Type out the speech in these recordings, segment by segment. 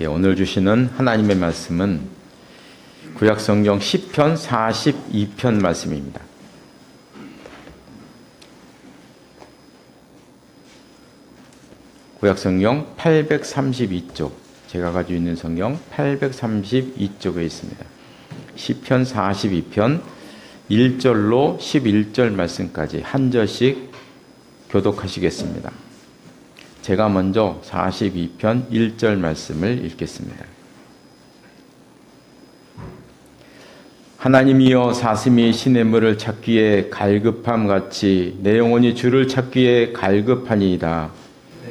오늘 주시는 하나님의 말씀은 구약성경 시편 42편 말씀입니다. 구약성경 832쪽, 제가 가지고 있는 성경 832쪽에 있습니다. 시편 42편 1절로 11절 말씀까지 한 절씩 교독하시겠습니다. 제가 먼저 42편 1절 말씀을 읽겠습니다. 하나님이여, 사슴이 시냇물을 찾기에 갈급함 같이 내 영혼이 주를 찾기에 갈급하니이다.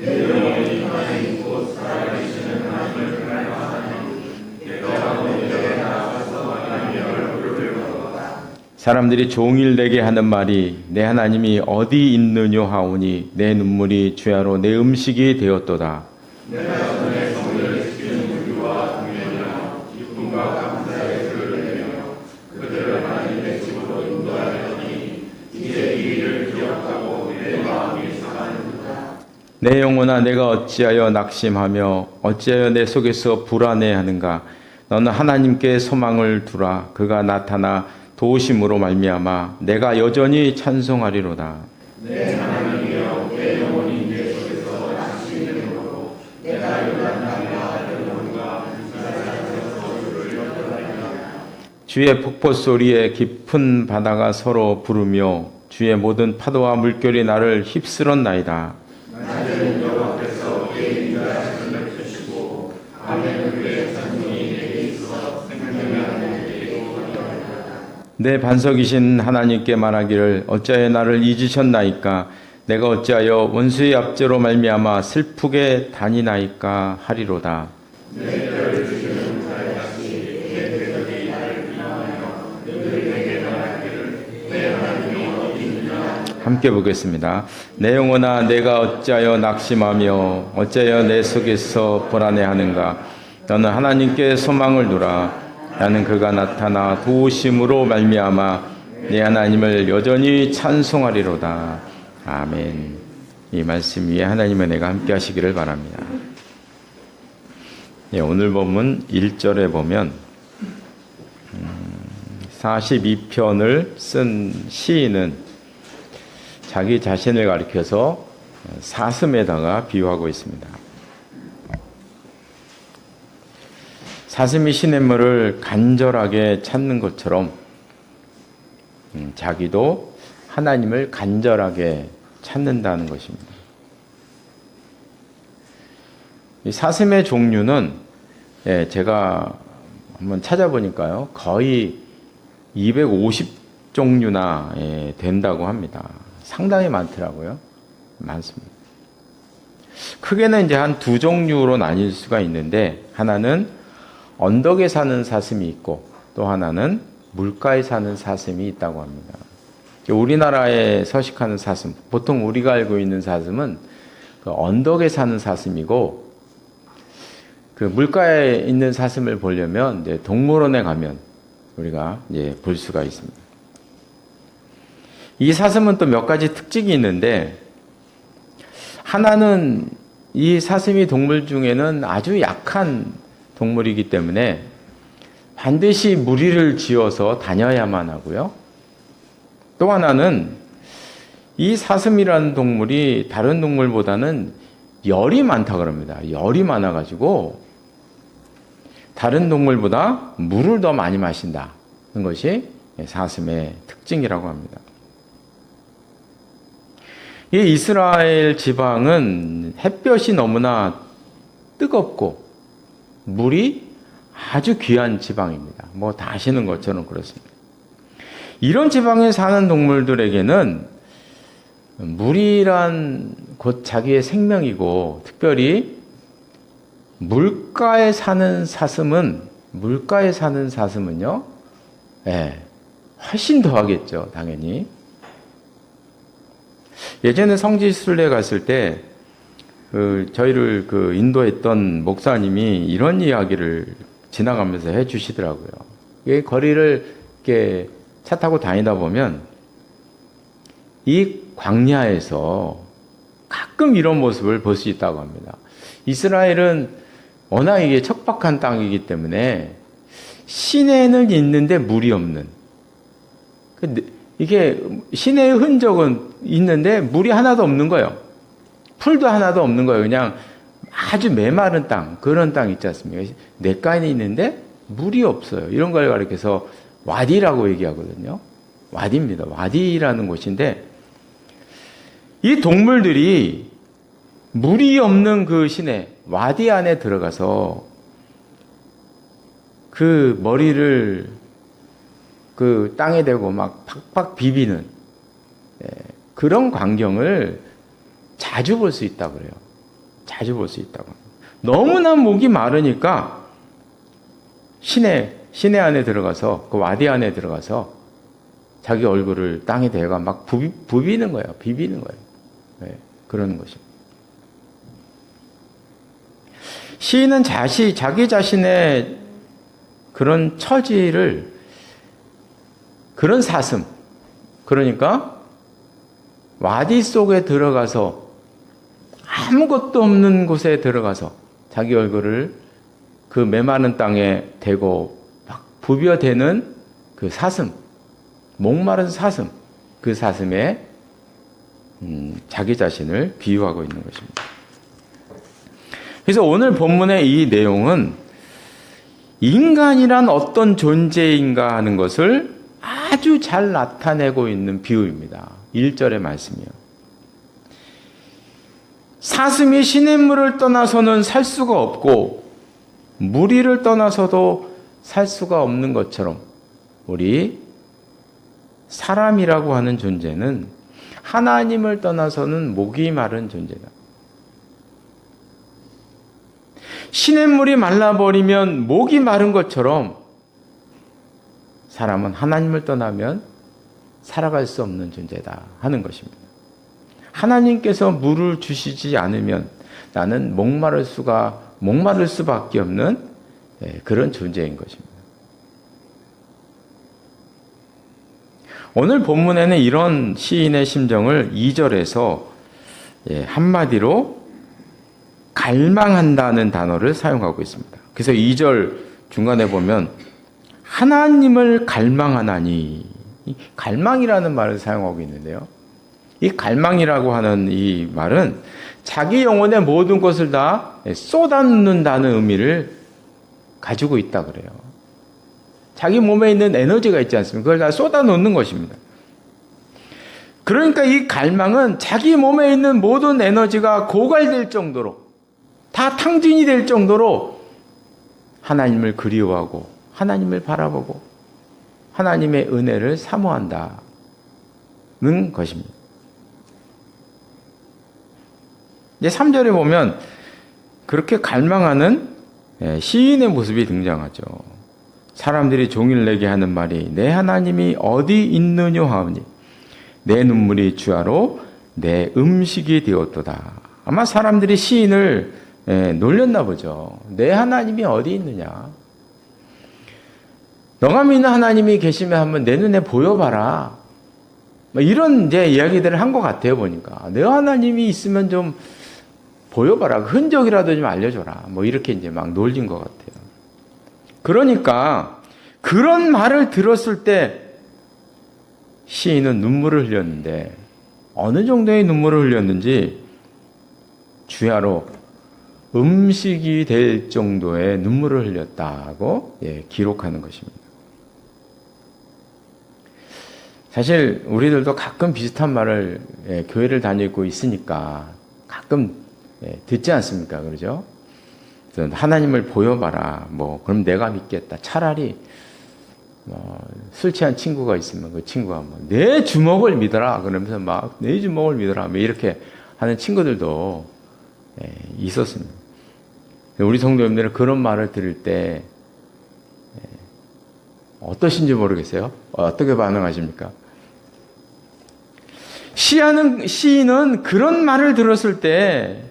내 영혼이 하나님 곧 살아계시는 하나님을 갈망하니 내가 오늘에 나가서 하나님의 얼굴을 보았다. 사람들이 종일 내게 하는 말이 내 하나님이 어디 있느뇨 하오니 내 눈물이 주야로 내 음식이 되었도다. 내가 손에 성을 지키는 우리와 동면이라 기쁨과 감사의 소리를 내며 그들을 하나님의 집으로 인도하려니 이제 이 일을 기억하고 내 마음이 상하는도다. 내 영혼아, 내가 어찌하여 낙심하며 어찌하여 내 속에서 불안해하는가. 너는 하나님께 소망을 두라. 그가 나타나 도우심으로 말미암아 내가 여전히 찬송하리로다. 내 하나님이여, 내 영혼이 내 속에서 낙심되므로 내가 요단강과 대문과 이사야에서 주를 연도하리라. 주의 폭포 소리에 깊은 바다가 서로 부르며 주의 모든 파도와 물결이 나를 휩쓸었나이다. 낮에는 여호와께서 예인과 하늘을 펴시고 밤에는 그의 찬송이 내게 있어 생명이 하나님께 도하리라. 내 반석이신 하나님께 말하기를 어찌하여 나를 잊으셨나이까. 내가 어찌하여 원수의 압제로 말미암아 슬프게 다니나이까 하리로다. 내 뼈를 주시는 자같이 내 대적이 나를 비난하며 너희에게 말하기를 내 하나님이 어디 있느냐. 함께 보겠습니다. 내 영혼아, 내가 어찌하여 낙심하며 어찌하여 내 속에서 불안해하는가. 너는 하나님께 소망을 두라. 나는 그가 나타나 도우심으로 말미암아 내 하나님을 여전히 찬송하리로다. 아멘. 이 말씀 위에 하나님의 은혜가 함께 하시기를 바랍니다. 오늘 본문 1절에 보면 42편을 쓴 시인은 자기 자신을 가리켜서 사슴에다가 비유하고 있습니다. 사슴이 시냇물을 간절하게 찾는 것처럼 자기도 하나님을 간절하게 찾는다는 것입니다. 이 사슴의 종류는 제가 한번 찾아보니까요, 거의 250종류나 된다고 합니다. 상당히 많더라고요. 많습니다. 크게는 이제 한 두 종류로 나뉠 수가 있는데, 하나는 언덕에 사는 사슴이 있고 또 하나는 물가에 사는 사슴이 있다고 합니다. 우리나라에 서식하는 사슴, 보통 우리가 알고 있는 사슴은 그 언덕에 사는 사슴이고, 그 물가에 있는 사슴을 보려면 이제 동물원에 가면 우리가 이제 볼 수가 있습니다. 이 사슴은 또 몇 가지 특징이 있는데, 하나는 이 사슴이 동물 중에는 아주 약한 동물이기 때문에 반드시 무리를 지어서 다녀야만 하고요. 또 하나는 이 사슴이라는 동물이 다른 동물보다는 열이 많다 그럽니다. 열이 많아가지고 다른 동물보다 물을 더 많이 마신다는 것이 사슴의 특징이라고 합니다. 이 이스라엘 지방은 햇볕이 너무나 뜨겁고 물이 아주 귀한 지방입니다. 뭐 다 아시는 것처럼 그렇습니다. 이런 지방에 사는 동물들에게는 물이란 곧 자기의 생명이고, 특별히 물가에 사는 사슴은요, 훨씬 더 하겠죠, 당연히. 예전에 성지순례 갔을 때 저희를 인도했던 목사님이 이런 이야기를 지나가면서 해 주시더라고요. 이 거리를 이렇게 차 타고 다니다 보면 이 광야에서 가끔 이런 모습을 볼 수 있다고 합니다. 이스라엘은 워낙 이게 척박한 땅이기 때문에 시내는 있는데 물이 없는, 이게 시내의 흔적은 있는데 물이 하나도 없는 거예요. 풀도 하나도 없는 거예요. 그냥 아주 메마른 땅, 그런 땅 있지 않습니까? 냇가에 있는데 물이 없어요. 이런 걸 가리켜서 와디라고 얘기하거든요. 와디입니다. 와디라는 곳인데, 이 동물들이 물이 없는 그 시내, 와디 안에 들어가서 그 머리를 그 땅에 대고 막 팍팍 비비는 그런 광경을 자주 볼 수 있다고 그래요. 자주 볼 수 있다고. 너무나 목이 마르니까 시내 안에 들어가서, 그 와디 안에 들어가서 자기 얼굴을 땅에 대가 막 부비는 거예요. 비비는 거예요. 그러는 것입니다. 시인은 자기 자신의 그런 처지를, 그런 사슴, 그러니까 와디 속에 들어가서 아무것도 없는 곳에 들어가서 자기 얼굴을 그 메마른 땅에 대고 막 부벼대는 그 사슴, 목마른 사슴, 그 사슴에 자기 자신을 비유하고 있는 것입니다. 그래서 오늘 본문의 이 내용은 인간이란 어떤 존재인가 하는 것을 아주 잘 나타내고 있는 비유입니다. 1절의 말씀이요. 사슴이 시냇물을 떠나서는 살 수가 없고 무리를 떠나서도 살 수가 없는 것처럼 우리 사람이라고 하는 존재는 하나님을 떠나서는 목이 마른 존재다. 시냇물이 말라버리면 목이 마른 것처럼 사람은 하나님을 떠나면 살아갈 수 없는 존재다 하는 것입니다. 하나님께서 물을 주시지 않으면 나는 목마를 수밖에 없는 그런 존재인 것입니다. 오늘 본문에는 이런 시인의 심정을 2절에서 한마디로 갈망한다는 단어를 사용하고 있습니다. 그래서 2절 중간에 보면 하나님을 갈망하나니, 갈망이라는 말을 사용하고 있는데요. 이 갈망이라고 하는 이 말은 자기 영혼의 모든 것을 다 쏟아놓는다는 의미를 가지고 있다 그래요. 자기 몸에 있는 에너지가 있지 않습니까? 그걸 다 쏟아놓는 것입니다. 그러니까 이 갈망은 자기 몸에 있는 모든 에너지가 고갈될 정도로, 다 탕진이 될 정도로 하나님을 그리워하고 하나님을 바라보고 하나님의 은혜를 사모한다는 것입니다. 이제 3절에 보면 그렇게 갈망하는 시인의 모습이 등장하죠. 사람들이 종일 내게 하는 말이 내 하나님이 어디 있느냐 하오니 내 눈물이 주야로 내 음식이 되었도다. 아마 사람들이 시인을 놀렸나 보죠. 내 하나님이 어디 있느냐. 너가 믿는 하나님이 계시면 한번 내 눈에 보여봐라. 이런 이제 이야기들을 한 것 같아요, 보니까. 내 하나님이 있으면 좀 보여봐라. 흔적이라도 좀 알려줘라. 이렇게 이제 막 놀린 것 같아요. 그러니까 그런 말을 들었을 때 시인은 눈물을 흘렸는데 어느 정도의 눈물을 흘렸는지 주야로 음식이 될 정도의 눈물을 흘렸다고 기록하는 것입니다. 사실 우리들도 가끔 비슷한 말을 교회를 다니고 있으니까 가끔 듣지 않습니까? 그러죠? 하나님을 보여봐라. 그럼 내가 믿겠다. 차라리 술 취한 친구가 있으면 그 친구가 내 주먹을 믿어라. 그러면서 막 내 주먹을 믿어라. 이렇게 하는 친구들도 있었습니다. 우리 성도님들은 그런 말을 들을 때 어떠신지 모르겠어요. 어떻게 반응하십니까? 시인은 그런 말을 들었을 때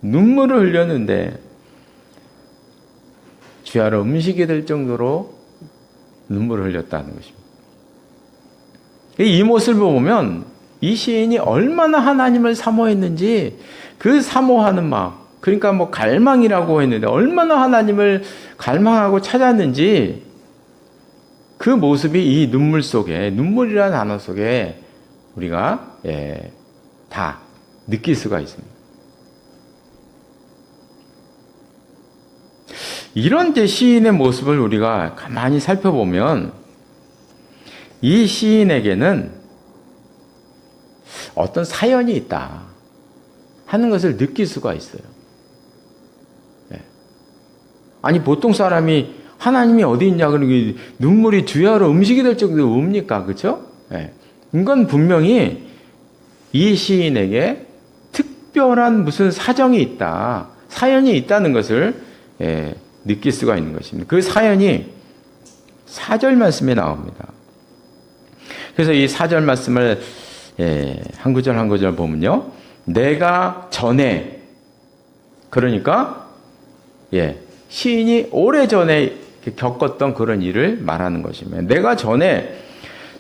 눈물을 흘렸는데 주야로 음식이 될 정도로 눈물을 흘렸다는 것입니다. 이 모습을 보면 이 시인이 얼마나 하나님을 사모했는지 그 사모하는 마음, 그러니까 뭐 갈망이라고 했는데 얼마나 하나님을 갈망하고 찾았는지 그 모습이 이 눈물 속에, 눈물이라는 단어 속에 우리가 다 느낄 수가 있습니다. 이런 시인의 모습을 우리가 가만히 살펴보면 이 시인에게는 어떤 사연이 있다 하는 것을 느낄 수가 있어요. 아니 보통 사람이 하나님이 어디 있냐 그러니 눈물이 주야로 음식이 될 정도로 웁니까? 그렇죠? 이건 분명히 이 시인에게 특별한 무슨 사정이 있다, 사연이 있다는 것을 느낄 수가 있는 것입니다. 그 사연이 4절 말씀에 나옵니다. 그래서 이 4절 말씀을 한 구절 한 구절 보면요. 내가 전에, 그러니까 시인이 오래전에 겪었던 그런 일을 말하는 것입니다. 내가 전에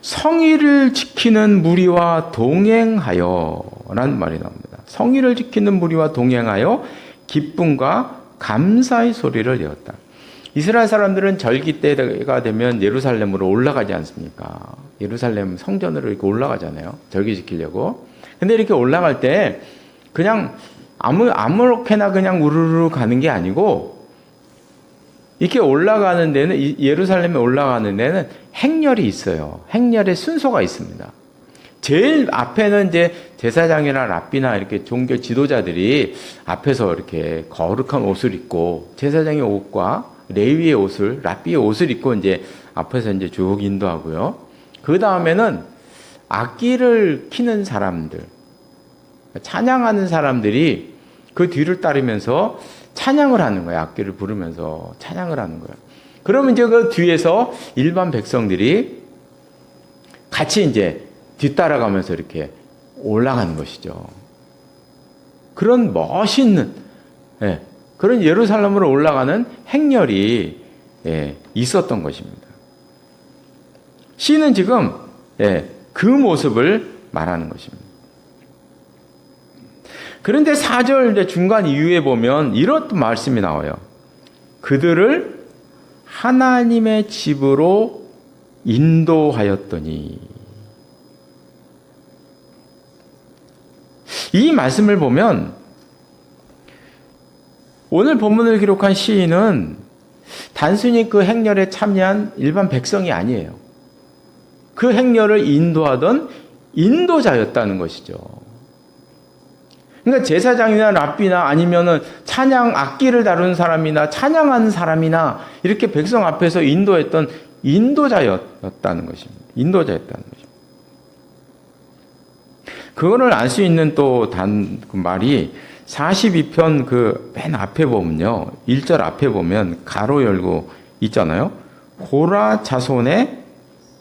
성의를 지키는 무리와 동행하여 라는 말이 나옵니다. 성의를 지키는 무리와 동행하여 기쁨과 감사의 소리를 내었다. 이스라엘 사람들은 절기 때가 되면 예루살렘으로 올라가지 않습니까? 예루살렘 성전으로 이렇게 올라가잖아요. 절기 지키려고. 근데 이렇게 올라갈 때 그냥 아무렇게나 그냥 우르르 가는 게 아니고 이렇게 올라가는 데는, 예루살렘에 올라가는 데는 행렬이 있어요. 행렬의 순서가 있습니다. 제일 앞에는 이제 제사장이나 랍비나 이렇게 종교 지도자들이 앞에서 이렇게 거룩한 옷을 입고 제사장의 옷과 레위의 옷을, 랍비의 옷을 입고 이제 앞에서 이제 쭉 인도하고요. 그 다음에는 악기를 키는 사람들, 찬양하는 사람들이 그 뒤를 따르면서 찬양을 하는 거예요. 악기를 부르면서 찬양을 하는 거예요. 그러면 이제 그 뒤에서 일반 백성들이 같이 이제 뒤따라가면서 이렇게 올라가는 것이죠. 그런 멋있는, 그런 예루살렘으로 올라가는 행렬이 있었던 것입니다. 시는 지금 그 모습을 말하는 것입니다. 그런데 4절 중간 이후에 보면 이런 말씀이 나와요. 그들을 하나님의 집으로 인도하였더니. 이 말씀을 보면 오늘 본문을 기록한 시인은 단순히 그 행렬에 참여한 일반 백성이 아니에요. 그 행렬을 인도하던 인도자였다는 것이죠. 그러니까 제사장이나 랍비나 아니면은 찬양 악기를 다루는 사람이나 찬양하는 사람이나 이렇게 백성 앞에서 인도했던 인도자였다는 것입니다. 인도자였다는 것입니다. 그거를 알 수 있는 또 그 말이 42편 그 맨 앞에 보면요. 1절 앞에 보면 가로 열고 있잖아요. 고라 자손의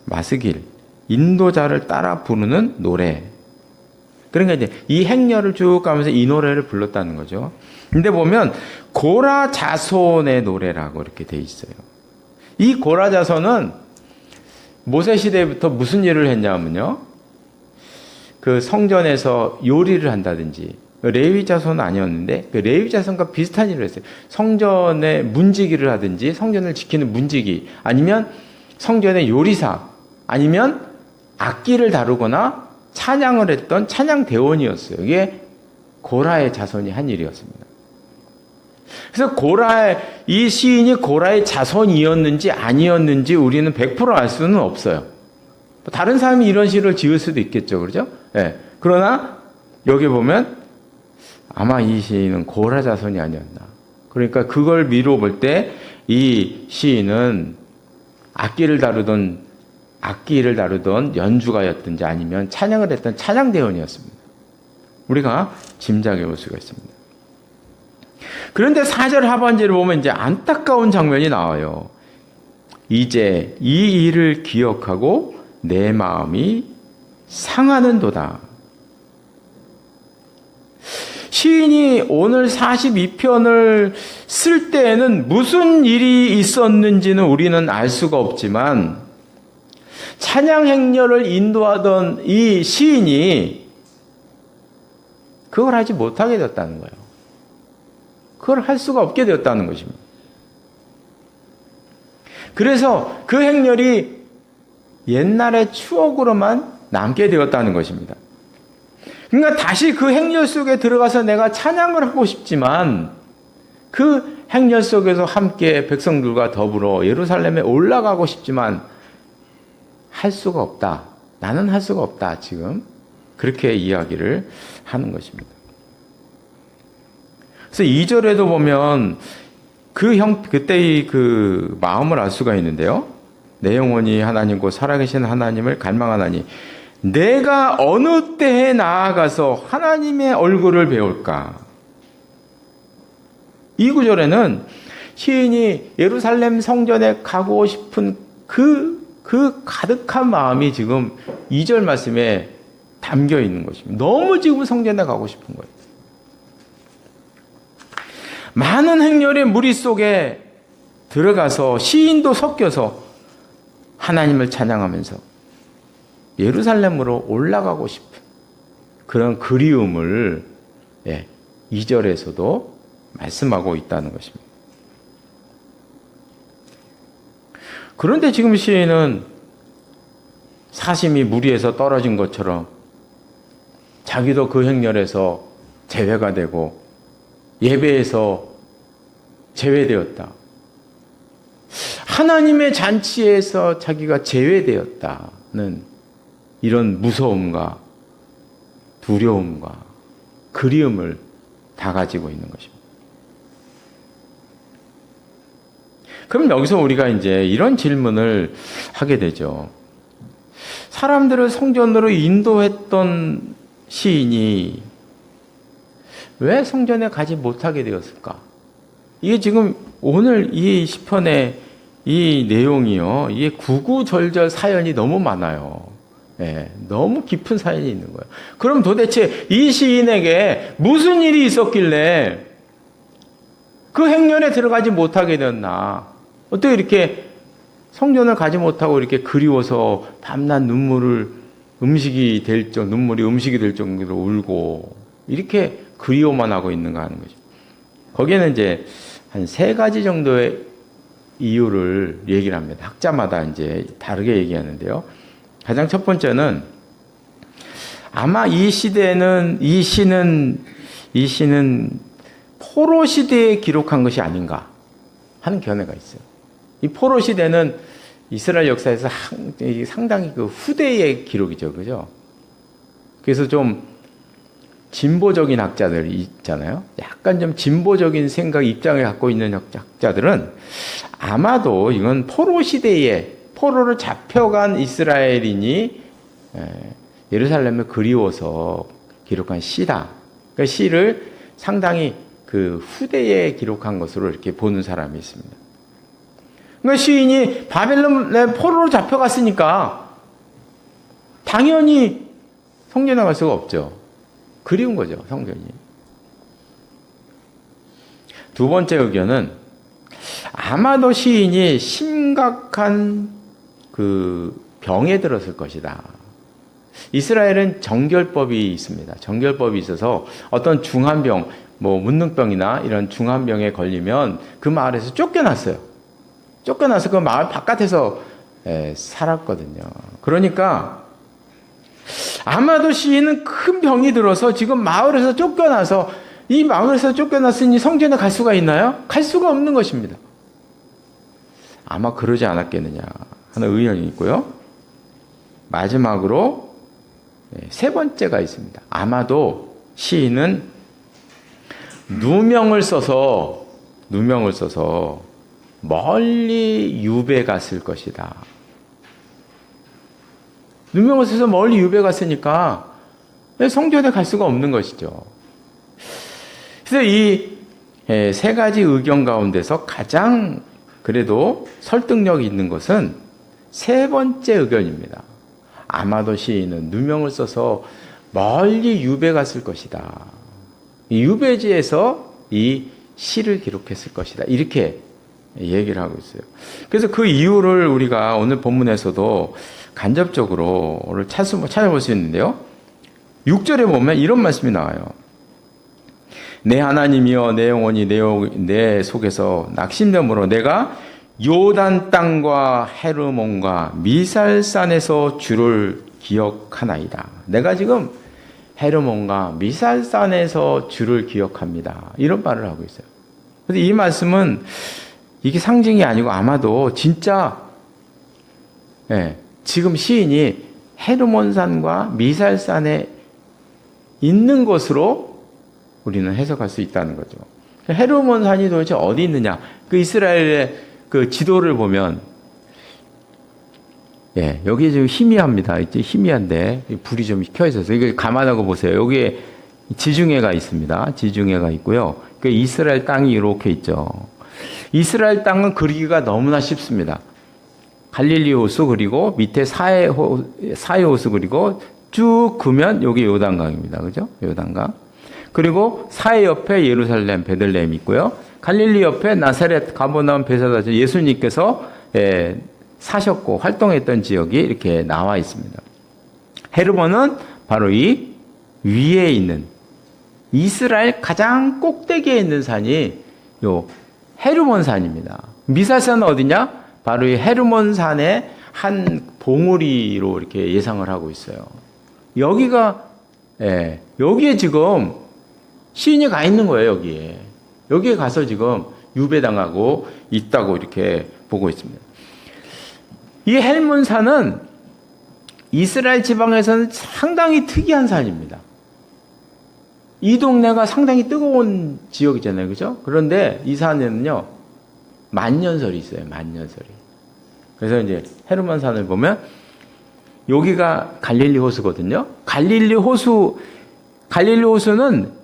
마스길, 인도자를 따라 부르는 노래. 그러니까 이제 이 행렬을 쭉 가면서 이 노래를 불렀다는 거죠. 근데 보면 고라 자손의 노래라고 이렇게 돼 있어요. 이 고라 자손은 모세 시대부터 무슨 일을 했냐면요. 그 성전에서 요리를 한다든지, 레위 자손은 아니었는데 그 레위 자손과 비슷한 일을 했어요. 성전에 문지기를 하든지, 성전을 지키는 문지기, 아니면 성전의 요리사, 아니면 악기를 다루거나 찬양을 했던 찬양 대원이었어요. 이게 고라의 자손이 한 일이었습니다. 그래서 이 시인이 고라의 자손이었는지 아니었는지 우리는 100% 알 수는 없어요. 다른 사람이 이런 시를 지을 수도 있겠죠. 그렇죠? 그러나 여기 보면 아마 이 시인은 고라 자손이 아니었나. 그러니까 그걸 미루어 볼 때 이 시인은 악기를 다루던 연주가였든지 아니면 찬양을 했던 찬양대원이었습니다. 우리가 짐작해 볼 수가 있습니다. 그런데 4절 하반절을 보면 이제 안타까운 장면이 나와요. 이제 이 일을 기억하고 내 마음이 상하는도다. 시인이 오늘 42편을 쓸 때에는 무슨 일이 있었는지는 우리는 알 수가 없지만 찬양 행렬을 인도하던 이 시인이 그걸 하지 못하게 됐다는 거예요. 그걸 할 수가 없게 되었다는 것입니다. 그래서 그 행렬이 옛날의 추억으로만 남게 되었다는 것입니다. 그러니까 다시 그 행렬 속에 들어가서 내가 찬양을 하고 싶지만 그 행렬 속에서 함께 백성들과 더불어 예루살렘에 올라가고 싶지만 할 수가 없다. 나는 할 수가 없다. 지금 그렇게 이야기를 하는 것입니다. 그래서 2절에도 보면 그때의 그 마음을 알 수가 있는데요. 내 영혼이 하나님 곧 살아계신 하나님을 갈망하나니 내가 어느 때에 나아가서 하나님의 얼굴을 배울까? 이 구절에는 시인이 예루살렘 성전에 가고 싶은 그 가득한 마음이 지금 2절 말씀에 담겨 있는 것입니다. 너무 지금 성전에 가고 싶은 거예요. 많은 행렬의 무리 속에 들어가서 시인도 섞여서 하나님을 찬양하면서 예루살렘으로 올라가고 싶은 그런 그리움을 2절에서도 말씀하고 있다는 것입니다. 그런데 지금 시인은 사심이 무리에서 떨어진 것처럼 자기도 그 행렬에서 제외가 되고 예배에서 제외되었다. 하나님의 잔치에서 자기가 제외되었다는 이런 무서움과 두려움과 그리움을 다 가지고 있는 것입니다. 그럼 여기서 우리가 이제 이런 질문을 하게 되죠. 사람들을 성전으로 인도했던 시인이 왜 성전에 가지 못하게 되었을까? 이게 지금 오늘 이 시편의 이 내용이요. 이게 구구절절 사연이 너무 많아요. 너무 깊은 사연이 있는 거예요. 그럼 도대체 이 시인에게 무슨 일이 있었길래 그 행렬에 들어가지 못하게 되었나? 어떻게 이렇게 성전을 가지 못하고 이렇게 그리워서 밤낮 눈물이 음식이 될 정도로 울고 이렇게 그리워만 하고 있는가 하는 거죠. 거기에는 이제 한 3가지 정도의 이유를 얘기를 합니다. 학자마다 이제 다르게 얘기하는데요. 가장 첫 번째는 아마 이 시는 포로 시대에 기록한 것이 아닌가 하는 견해가 있어요. 이 포로 시대는 이스라엘 역사에서 상당히 그 후대의 기록이죠, 그죠? 그래서 좀 진보적인 학자들 있잖아요. 약간 좀 진보적인 생각, 입장을 갖고 있는 학자들은 아마도 이건 포로 시대에 포로를 잡혀간 이스라엘인이 예루살렘을 그리워서 기록한 시다. 그러니까 시를 상당히 그 후대에 기록한 것으로 이렇게 보는 사람이 있습니다. 그러니까 시인이 바벨론에 포로로 잡혀갔으니까 당연히 성전에 갈 수가 없죠. 그리운 거죠, 성전이. 두 번째 의견은 아마도 시인이 심각한 그 병에 들었을 것이다. 이스라엘은 정결법이 있습니다. 정결법이 있어서 어떤 중한병, 문능병이나 이런 중한병에 걸리면 그 마을에서 쫓겨났어요. 쫓겨나서 그 마을 바깥에서 살았거든요. 그러니까 아마도 시인은 큰 병이 들어서 지금 마을에서 쫓겨나서 이 마을에서 쫓겨났으니 성전에 갈 수가 있나요? 갈 수가 없는 것입니다. 아마 그러지 않았겠느냐 하는 의견이 있고요. 마지막으로 3번째가 있습니다. 아마도 시인은 누명을 써서 멀리 유배 갔을 것이다. 누명을 써서 멀리 유배 갔으니까 성전에 갈 수가 없는 것이죠. 그래서 이 3가지 의견 가운데서 가장 그래도 설득력 있는 것은 3번째 의견입니다. 아마도 시인은 누명을 써서 멀리 유배 갔을 것이다. 이 유배지에서 이 시를 기록했을 것이다. 이렇게 얘기를 하고 있어요. 그래서 그 이유를 우리가 오늘 본문에서도 간접적으로 찾아볼 수 있는데요. 6절에 보면 이런 말씀이 나와요. 내 하나님이여 내 영혼이 내 속에서 낙심됨으로 내가 요단 땅과 헤르몬과 미살산에서 주를 기억하나이다. 내가 지금 헤르몬과 미살산에서 주를 기억합니다. 이런 말을 하고 있어요. 그런데 이 말씀은 이게 상징이 아니고 아마도 진짜 지금 시인이 헤르몬산과 미살산에 있는 것으로 우리는 해석할 수 있다는 거죠. 헤르몬산이 도대체 어디 있느냐? 그 이스라엘의 그 지도를 보면, 여기에 지금 희미합니다. 이제 희미한데 불이 좀 켜 있어서 이거 감안하고 보세요. 여기에 지중해가 있습니다. 지중해가 있고요. 그 이스라엘 땅이 이렇게 있죠. 이스라엘 땅은 그리기가 너무나 쉽습니다. 갈릴리 호수 그리고 밑에 사해 호수 그리고 쭉 그면 여기 요단강입니다. 그죠? 요단강. 그리고 사해 옆에 예루살렘, 베들레헴 있고요. 갈릴리 옆에 나사렛, 가버나움, 베사다 예수님께서 사셨고 활동했던 지역이 이렇게 나와 있습니다. 헤르몬은 바로 이 위에 있는 이스라엘 가장 꼭대기에 있는 산이 요 헤르몬산입니다. 미살산은 어디냐? 바로 이 헤르몬산의 한 봉우리로 이렇게 예상을 하고 있어요. 여기가 여기에 지금 시인이 가 있는 거예요. 여기에 가서 지금 유배당하고 있다고 이렇게 보고 있습니다. 이 헬몬산은 이스라엘 지방에서는 상당히 특이한 산입니다. 이 동네가 상당히 뜨거운 지역이잖아요. 그죠? 그런데 이 산에는요, 만년설이 있어요. 만년설이. 그래서 이제 헤르몬산을 보면 여기가 갈릴리 호수거든요. 갈릴리 호수는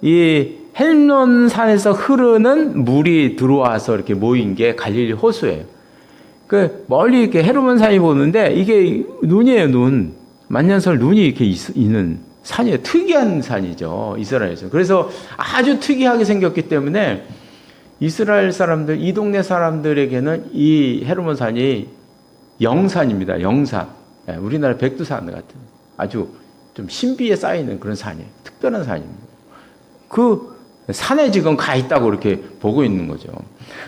이 헬몬산에서 흐르는 물이 들어와서 이렇게 모인 게 갈릴리 호수예요. 그 멀리 이렇게 헤르몬산이 보는데 이게 눈이에요, 눈. 만년설 눈이 이렇게 있는 산이에요. 특이한 산이죠, 이스라엘에서. 그래서 아주 특이하게 생겼기 때문에 이스라엘 사람들, 이 동네 사람들에게는 이 헤르몬산이 영산입니다. 영산. 우리나라 백두산 같은 아주 좀 신비에 쌓이는 그런 산이에요. 특별한 산입니다. 그 산에 지금 가 있다고 이렇게 보고 있는 거죠.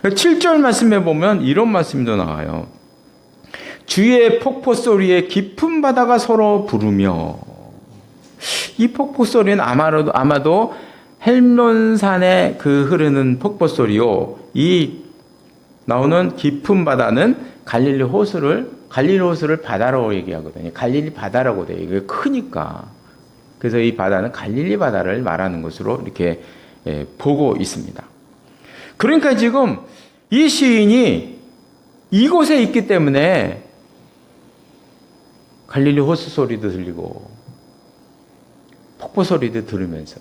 7절 말씀에 보면 이런 말씀도 나와요. 주의 폭포 소리에 깊은 바다가 서로 부르며, 이 폭포 소리는 아마도 헬몬산에 그 흐르는 폭포 소리요. 이 나오는 깊은 바다는 갈릴리 호수를 바다로 얘기하거든요. 갈릴리 바다라고 돼요. 이게 크니까. 그래서 이 바다는 갈릴리 바다를 말하는 것으로 이렇게 보고 있습니다. 그러니까 지금 이 시인이 이곳에 있기 때문에 갈릴리 호수 소리도 들리고 폭포 소리도 들으면서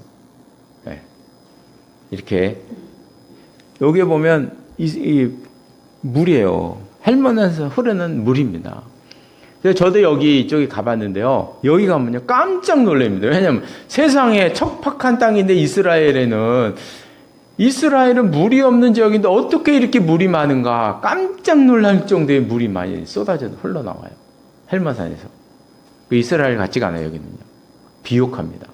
이렇게 여기에 보면 이 물이에요. 헬몬에서 흐르는 물입니다. 그래서 저도 이쪽에 가봤는데요. 여기 가면요 깜짝 놀랍니다. 왜냐하면 세상에 척박한 땅인데 이스라엘은 물이 없는 지역인데 어떻게 이렇게 물이 많은가 깜짝 놀랄 정도의 물이 많이 쏟아져 흘러나와요. 헬몬산에서. 이스라엘 같지가 않아요. 여기는요. 비옥합니다.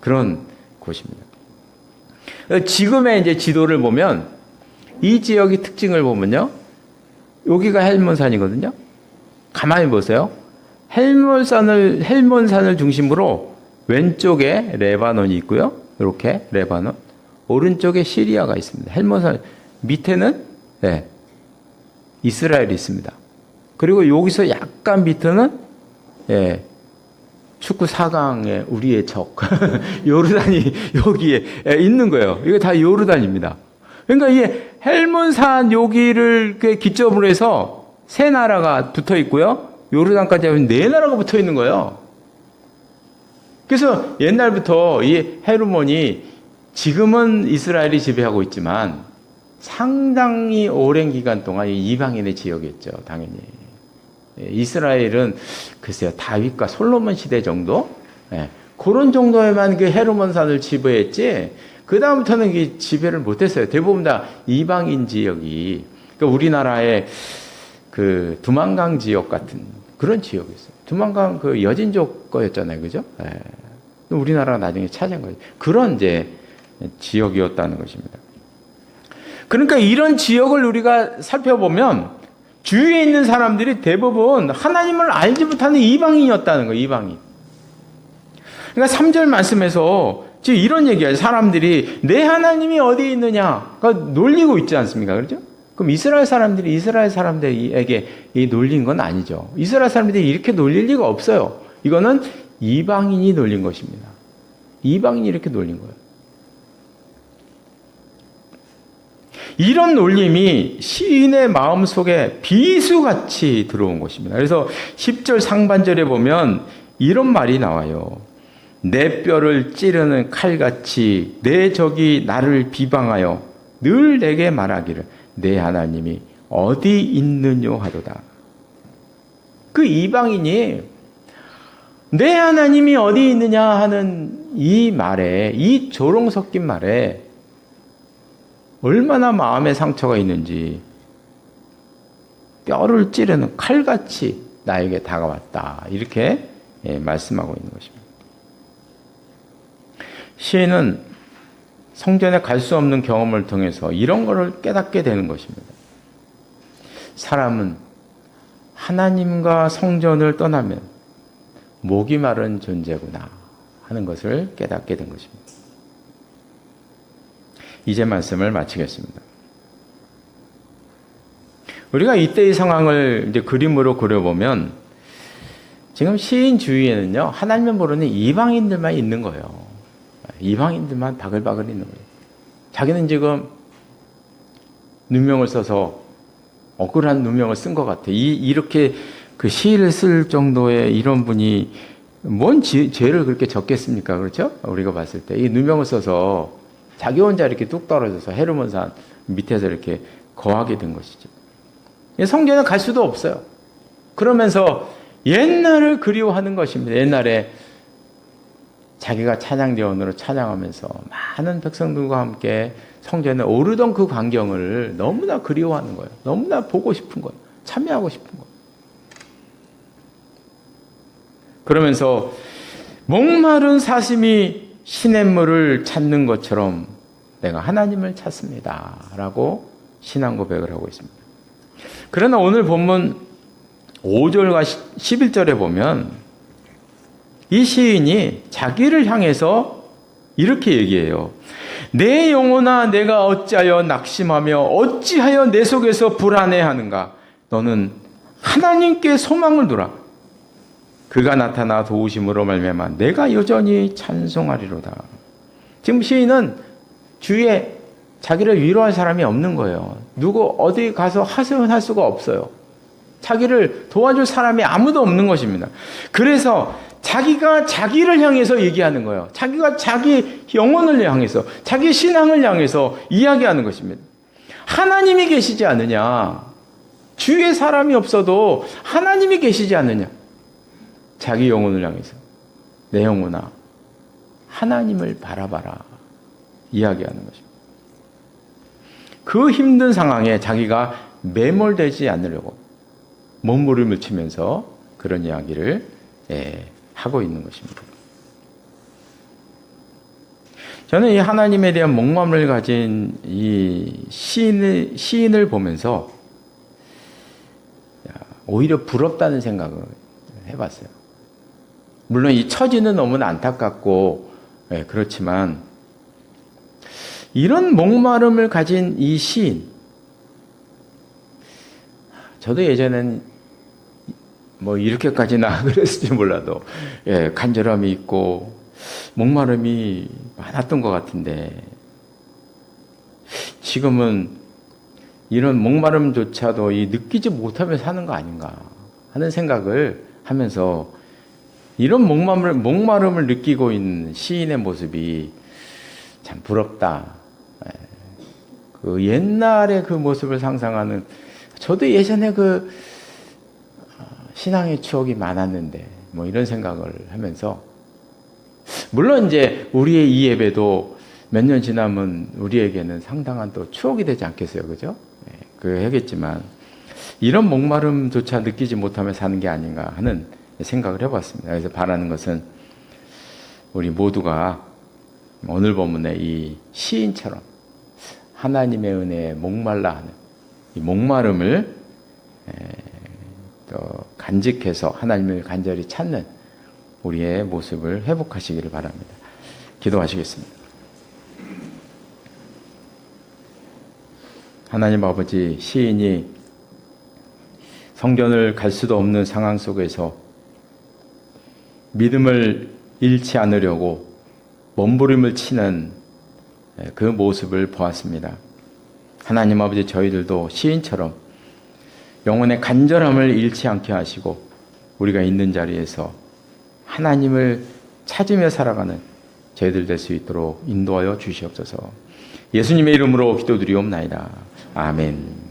그런 곳입니다. 지금의 이제 지도를 보면 이 지역의 특징을 보면요. 여기가 헬몬산이거든요. 가만히 보세요. 헬몬산을 중심으로 왼쪽에 레바논이 있고요. 이렇게 레바논. 오른쪽에 시리아가 있습니다. 헬몬산 밑에는 이스라엘이 있습니다. 그리고 여기서 약간 밑에는 축구 4강의 우리의 적 요르단이 여기에 있는 거예요. 이게 다 요르단입니다. 그러니까 이 헬몬산 여기를 기점으로 해서 세 나라가 붙어 있고요. 요르단까지 하면 네 나라가 붙어 있는 거예요. 그래서 옛날부터 이 헤르몬이 지금은 이스라엘이 지배하고 있지만 상당히 오랜 기간 동안 이방인의 지역이었죠. 당연히. 이스라엘은 글쎄요, 다윗과 솔로몬 시대 정도? 그런 정도에만 그 헤르몬산을 지배했지, 그 다음부터는 지배를 못했어요. 대부분 다 이방인 지역이, 그러니까 우리나라의 그 두만강 지역 같은 그런 지역이었어요. 두만강 그 여진족 거였잖아요. 그죠? 우리나라가 나중에 차지한 거죠. 그런 이제 지역이었다는 것입니다. 그러니까 이런 지역을 우리가 살펴보면 주위에 있는 사람들이 대부분 하나님을 알지 못하는 이방인이었다는 거예요. 이방인. 그러니까 3절 말씀에서 지금 이런 얘기예요. 사람들이 내 하나님이 어디 있느냐 놀리고 있지 않습니까? 그렇죠? 그럼 이스라엘 사람들에게 이 놀린 건 아니죠. 이스라엘 사람들이 이렇게 놀릴 리가 없어요. 이거는 이방인이 놀린 것입니다. 이방인이 이렇게 놀린 거예요. 이런 놀림이 시인의 마음속에 비수같이 들어온 것입니다. 그래서 10절 상반절에 보면 이런 말이 나와요. 내 뼈를 찌르는 칼같이 내 적이 나를 비방하여 늘 내게 말하기를 내 하나님이 어디 있느뇨 하도다. 그 이방인이 내 하나님이 어디 있느냐 하는 이 말에, 이 조롱 섞인 말에 얼마나 마음에 상처가 있는지 뼈를 찌르는 칼같이 나에게 다가왔다. 이렇게 말씀하고 있는 것입니다. 시인은 성전에 갈 수 없는 경험을 통해서 이런 것을 깨닫게 되는 것입니다. 사람은 하나님과 성전을 떠나면 목이 마른 존재구나 하는 것을 깨닫게 된 것입니다. 이제 말씀을 마치겠습니다. 우리가 이때의 상황을 이제 그림으로 그려보면 지금 시인 주위에는요, 하나님을 모르는 이방인들만 있는 거예요. 이방인들만 바글바글 있는 거예요. 자기는 지금 누명을 써서 억울한 누명을 쓴 것 같아. 이렇게 그 시를 쓸 정도의 이런 분이 뭔 죄를 그렇게 적겠습니까? 그렇죠? 우리가 봤을 때. 이 누명을 써서 자기 혼자 이렇게 뚝 떨어져서 헤르몬산 밑에서 이렇게 거하게 된 것이죠. 성전에 갈 수도 없어요. 그러면서 옛날을 그리워하는 것입니다. 옛날에 자기가 찬양대원으로 찬양하면서 많은 백성들과 함께 성전에 오르던 그 광경을 너무나 그리워하는 거예요. 너무나 보고 싶은 거예요. 참여하고 싶은 거예요. 그러면서 목마른 사슴이 시냇물을 찾는 것처럼 내가 하나님을 찾습니다. 라고 신앙 고백을 하고 있습니다. 그러나 오늘 본문 5절과 11절에 보면 이 시인이 자기를 향해서 이렇게 얘기해요. 내 영혼아 내가 어찌하여 낙심하며 어찌하여 내 속에서 불안해하는가. 너는 하나님께 소망을 두라. 그가 나타나 도우심으로 말미암아 내가 여전히 찬송하리로다. 지금 시인은 주위에 자기를 위로할 사람이 없는 거예요. 누구 어디 가서 하소연할 수가 없어요. 자기를 도와줄 사람이 아무도 없는 것입니다. 그래서 자기가 자기를 향해서 얘기하는 거예요. 자기가 자기 영혼을 향해서, 자기 신앙을 향해서 이야기하는 것입니다. 하나님이 계시지 않느냐. 주위에 사람이 없어도 하나님이 계시지 않느냐. 자기 영혼을 향해서 내 영혼아 하나님을 바라봐라 이야기하는 것입니다. 그 힘든 상황에 자기가 매몰되지 않으려고 몸부림을 치면서 그런 이야기를 하고 있는 것입니다. 저는 이 하나님에 대한 목마름을 가진 이 시인을 보면서 오히려 부럽다는 생각을 해봤어요. 물론 이 처지는 너무나 안타깝고 그렇지만 이런 목마름을 가진 이 시인, 저도 예전엔 뭐 이렇게까지나 그랬을지 몰라도 간절함이 있고 목마름이 많았던 것 같은데 지금은 이런 목마름조차도 느끼지 못하며 사는 거 아닌가 하는 생각을 하면서 이런 목마름을 느끼고 있는 시인의 모습이 참 부럽다. 그 옛날의 그 모습을 상상하는, 저도 예전에 그 신앙의 추억이 많았는데 뭐 이런 생각을 하면서, 물론 이제 우리의 이 예배도 몇 년 지나면 우리에게는 상당한 또 추억이 되지 않겠어요, 그죠? 그러겠지만 이런 목마름조차 느끼지 못하며 사는 게 아닌가 하는 생각을 해봤습니다. 그래서 바라는 것은 우리 모두가 오늘 본문의 이 시인처럼 하나님의 은혜에 목말라 하는 이 목마름을 또 간직해서 하나님을 간절히 찾는 우리의 모습을 회복하시기를 바랍니다. 기도하시겠습니다. 하나님 아버지, 시인이 성전을 갈 수도 없는 상황 속에서 믿음을 잃지 않으려고 몸부림을 치는 그 모습을 보았습니다. 하나님 아버지, 저희들도 시인처럼 영혼의 간절함을 잃지 않게 하시고 우리가 있는 자리에서 하나님을 찾으며 살아가는 저희들 될 수 있도록 인도하여 주시옵소서. 예수님의 이름으로 기도드리옵나이다. 아멘.